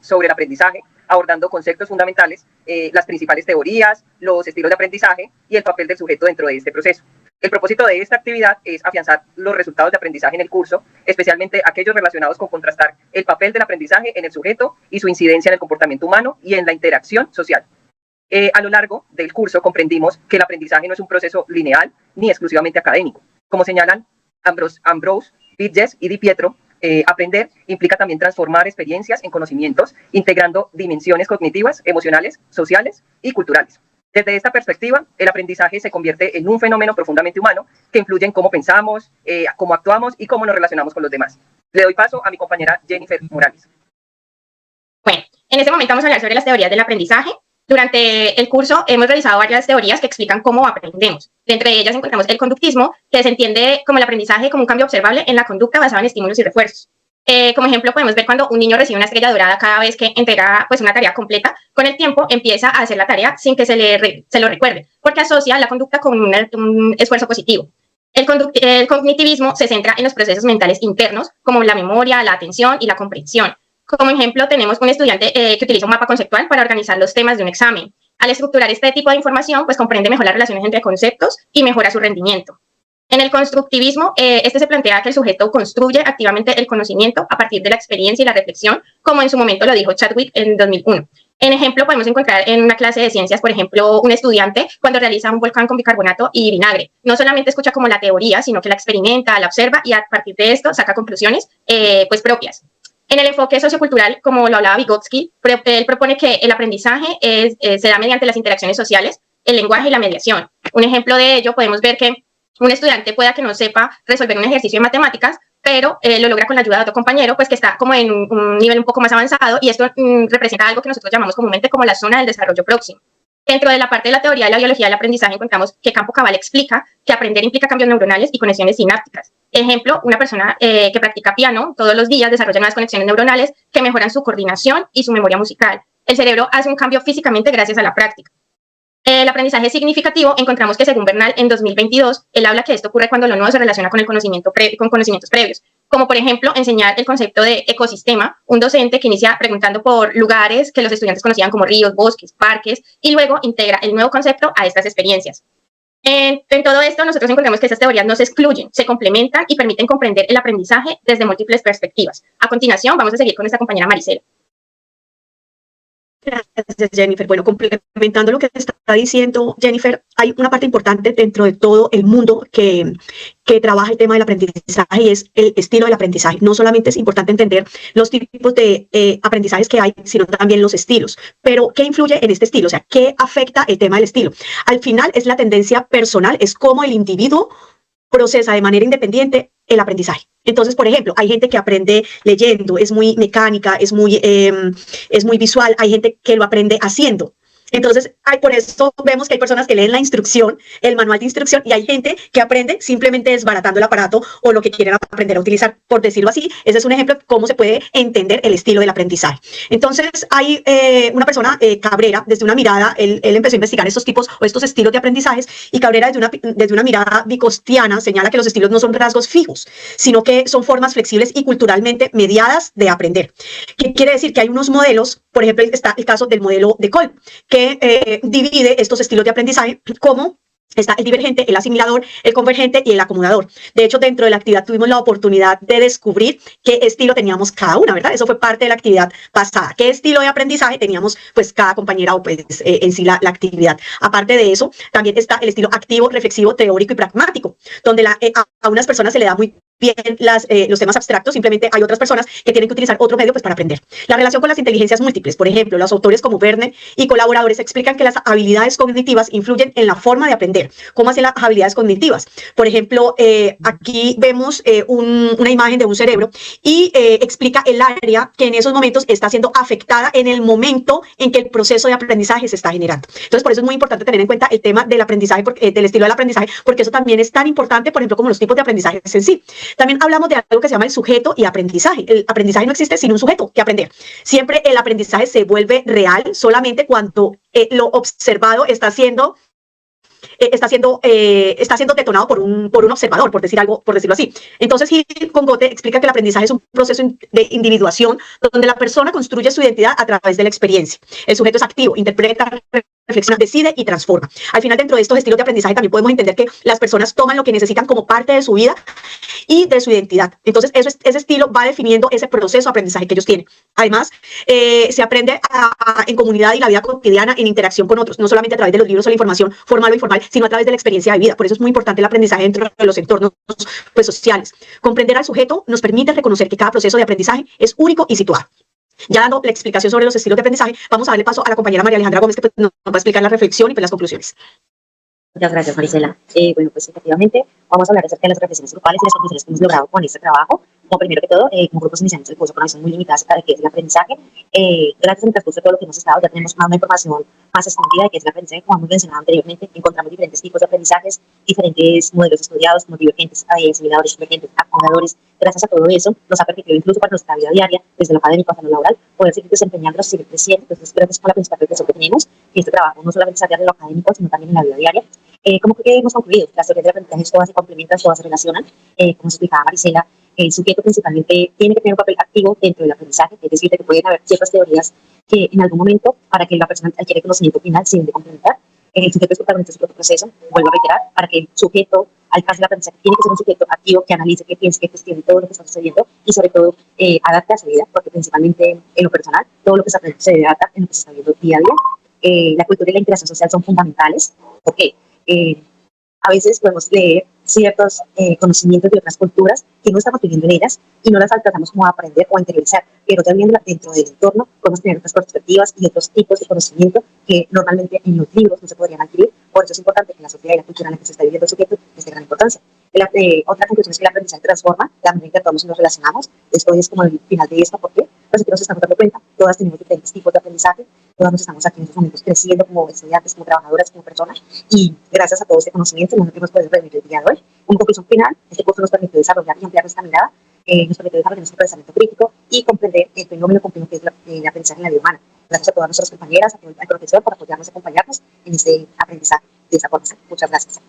sobre el aprendizaje, abordando conceptos fundamentales, las principales teorías, los estilos de aprendizaje y el papel del sujeto dentro de este proceso. El propósito de esta actividad es afianzar los resultados de aprendizaje en el curso, especialmente aquellos relacionados con contrastar el papel del aprendizaje en el sujeto y su incidencia en el comportamiento humano y en la interacción social. A lo largo del curso comprendimos que el aprendizaje no es un proceso lineal ni exclusivamente académico. Como señalan Ambrose, Bridges y Di Pietro, aprender implica también transformar experiencias en conocimientos, integrando dimensiones cognitivas, emocionales, sociales y culturales. Desde esta perspectiva, el aprendizaje se convierte en un fenómeno profundamente humano que influye en cómo pensamos, cómo actuamos y cómo nos relacionamos con los demás. Le doy paso a mi compañera Jennifer Morales. Bueno, en este momento vamos a hablar sobre las teorías del aprendizaje. Durante el curso hemos realizado varias teorías que explican cómo aprendemos. De entre ellas encontramos el conductismo, que se entiende como el aprendizaje como un cambio observable en la conducta basado en estímulos y refuerzos. Como ejemplo, podemos ver cuando un niño recibe una estrella dorada cada vez que entrega pues, una tarea completa. Con el tiempo empieza a hacer la tarea sin que se lo recuerde, porque asocia la conducta con un esfuerzo positivo. El cognitivismo se centra en los procesos mentales internos, como la memoria, la atención y la comprensión. Como ejemplo, tenemos un estudiante que utiliza un mapa conceptual para organizar los temas de un examen. Al estructurar este tipo de información, pues comprende mejor las relaciones entre conceptos y mejora su rendimiento. En el constructivismo, este se plantea que el sujeto construye activamente el conocimiento a partir de la experiencia y la reflexión, como en su momento lo dijo Chadwick en 2001. En ejemplo, podemos encontrar en una clase de ciencias, por ejemplo, un estudiante cuando realiza un volcán con bicarbonato y vinagre. No solamente escucha como la teoría, sino que la experimenta, la observa y a partir de esto saca conclusiones pues propias. En el enfoque sociocultural, como lo hablaba Vygotsky, él propone que el aprendizaje se da mediante las interacciones sociales, el lenguaje y la mediación. Un ejemplo de ello podemos ver que un estudiante pueda que no sepa resolver un ejercicio de matemáticas, pero lo logra con la ayuda de otro compañero, pues que está como en un nivel un poco más avanzado, y esto representa algo que nosotros llamamos comúnmente como la zona del desarrollo próximo. Dentro de la parte de la teoría de la biología del aprendizaje encontramos que Campo Cabal explica que aprender implica cambios neuronales y conexiones sinápticas. Ejemplo, una persona que practica piano todos los días desarrolla nuevas conexiones neuronales que mejoran su coordinación y su memoria musical. El cerebro hace un cambio físicamente gracias a la práctica. El aprendizaje significativo, encontramos que según Bernal en 2022, él habla que esto ocurre cuando lo nuevo se relaciona con el conocimiento con conocimientos previos, como por ejemplo enseñar el concepto de ecosistema, un docente que inicia preguntando por lugares que los estudiantes conocían como ríos, bosques, parques, y luego integra el nuevo concepto a estas experiencias. En todo esto nosotros encontramos que estas teorías no se excluyen, se complementan y permiten comprender el aprendizaje desde múltiples perspectivas. A continuación vamos a seguir con nuestra compañera Maricela. Gracias, Jennifer. Bueno, complementando lo que está diciendo Jennifer, hay una parte importante dentro de todo el mundo que trabaja el tema del aprendizaje y es el estilo del aprendizaje. No solamente es importante entender los tipos de aprendizajes que hay, sino también los estilos. Pero, ¿qué influye en este estilo? O sea, ¿qué afecta el tema del estilo? Al final es la tendencia personal, es cómo el individuo procesa de manera independiente el aprendizaje. Entonces, por ejemplo, hay gente que aprende leyendo, es muy mecánica, es muy visual, hay gente que lo aprende haciendo. Entonces, por eso vemos que hay personas que leen la instrucción, el manual de instrucción, y hay gente que aprende simplemente desbaratando el aparato o lo que quieren aprender a utilizar, por decirlo así. Ese es un ejemplo de cómo se puede entender el estilo del aprendizaje. Entonces, hay una persona, Cabrera, desde una mirada, él empezó a investigar estos tipos o estos estilos de aprendizajes, y Cabrera desde una mirada vygotsiana señala que los estilos no son rasgos fijos, sino que son formas flexibles y culturalmente mediadas de aprender. ¿Qué quiere decir? Que hay unos modelos, por ejemplo, está el caso del modelo de Kolb, que divide estos estilos de aprendizaje como está el divergente, el asimilador, el convergente y el acomodador. De hecho, dentro de la actividad tuvimos la oportunidad de descubrir qué estilo teníamos cada una, ¿verdad? Eso fue parte de la actividad pasada. ¿Qué estilo de aprendizaje teníamos pues cada compañera o pues en sí la actividad? Aparte de eso, también está el estilo activo, reflexivo, teórico y pragmático, donde a unas personas se le da muy bien los temas abstractos, simplemente hay otras personas que tienen que utilizar otro medio pues para aprender. La relación con las inteligencias múltiples, por ejemplo, los autores como Verne y colaboradores explican que las habilidades cognitivas influyen en la forma de aprender. ¿Cómo hacen las habilidades cognitivas? Por ejemplo, aquí vemos una imagen de un cerebro y explica el área que en esos momentos está siendo afectada en el momento en que el proceso de aprendizaje se está generando. Entonces, por eso es muy importante tener en cuenta el tema del aprendizaje, del estilo del aprendizaje, porque eso también es tan importante, por ejemplo, como los tipos de aprendizaje en sí. También hablamos de algo que se llama el sujeto y aprendizaje. El aprendizaje no existe sin un sujeto que aprender. Siempre el aprendizaje se vuelve real solamente cuando lo observado está siendo está siendo detonado por un observador, por decirlo así. Entonces, Hill con Gote explica que el aprendizaje es un proceso de individuación donde la persona construye su identidad a través de la experiencia. El sujeto es activo, interpreta, reflexiona, decide y transforma. Al final, dentro de estos estilos de aprendizaje también podemos entender que las personas toman lo que necesitan como parte de su vida y de su identidad. Entonces, ese estilo va definiendo ese proceso de aprendizaje que ellos tienen. Además, se aprende en comunidad y la vida cotidiana en interacción con otros, no solamente a través de los libros o la información formal o informal, sino a través de la experiencia de vida. Por eso es muy importante el aprendizaje dentro de los entornos pues, sociales. Comprender al sujeto nos permite reconocer que cada proceso de aprendizaje es único y situado. Ya dando la explicación sobre los estilos de aprendizaje, vamos a darle paso a la compañera María Alejandra Gómez, que pues, nos va a explicar la reflexión y pues, las conclusiones. Muchas gracias, Marisela. Bueno, pues efectivamente vamos a hablar acerca de las reflexiones grupales y las conclusiones que hemos logrado con este trabajo. Como primero que todo, como grupos iniciantes del curso con una visión muy limitada acerca de qué es el aprendizaje, gracias al transcurso de todo lo que hemos estado, ya tenemos una información más extendida de qué es el aprendizaje. Como hemos mencionado anteriormente, encontramos diferentes tipos de aprendizajes, diferentes modelos estudiados, como divergentes, simuladores, convergentes, acomodadores. Gracias a todo eso, nos ha permitido incluso para nuestra vida diaria, desde lo académico hasta lo laboral, poder seguir desempeñándonos, seguir creciendo. Entonces, gracias a la principal reflexión que tenemos, que este trabajo no solamente se hace en lo académico, sino también en la vida diaria. ¿Cómo que hemos concluido? Las teorías de aprendizaje todas se complementan, todas se relacionan. Como se explicaba Marisela, el sujeto principalmente tiene que tener un papel activo dentro del aprendizaje, es decir, que pueden haber ciertas teorías que en algún momento, para que la persona adquiera conocimiento final, se deben de complementar. El sujeto es protagonista de su propio proceso, vuelvo a reiterar, para que el sujeto alcance el aprendizaje tiene que ser un sujeto activo que analice, que piense, que gestione todo lo que está sucediendo y sobre todo adapte a su vida, porque principalmente en lo personal, todo lo que se aprende se debe adaptar en lo que se está viendo día a día. La cultura y la interacción social son fundamentales, porque a veces podemos leer ciertos conocimientos de otras culturas que no estamos viviendo en ellas y no las alcanzamos como a aprender o a interiorizar, pero también dentro del entorno podemos tener otras perspectivas y otros tipos de conocimiento que normalmente en los libros no se podrían adquirir. Por eso es importante que la sociedad y la cultura en la que se está viviendo el sujeto es de gran importancia. Otra conclusión es que el aprendizaje transforma la manera en que todos nos relacionamos. Esto es como el final de esto, porque nosotros nos estamos dando cuenta, todas tenemos diferentes tipos de aprendizaje, todas nos estamos aquí en estos momentos creciendo como estudiantes, como trabajadoras, como personas, y gracias a todo este conocimiento nosotros nos podemos remitir el día de hoy. Una conclusión final, este curso nos permitió desarrollar y ampliar nuestra mirada, nos permitió desarrollar nuestro pensamiento crítico y comprender el fenómeno complejo que es el aprendizaje en la vida humana. Gracias a todas nuestras compañeras, al profesor por apoyarnos y acompañarnos en este aprendizaje de esa forma. Muchas gracias.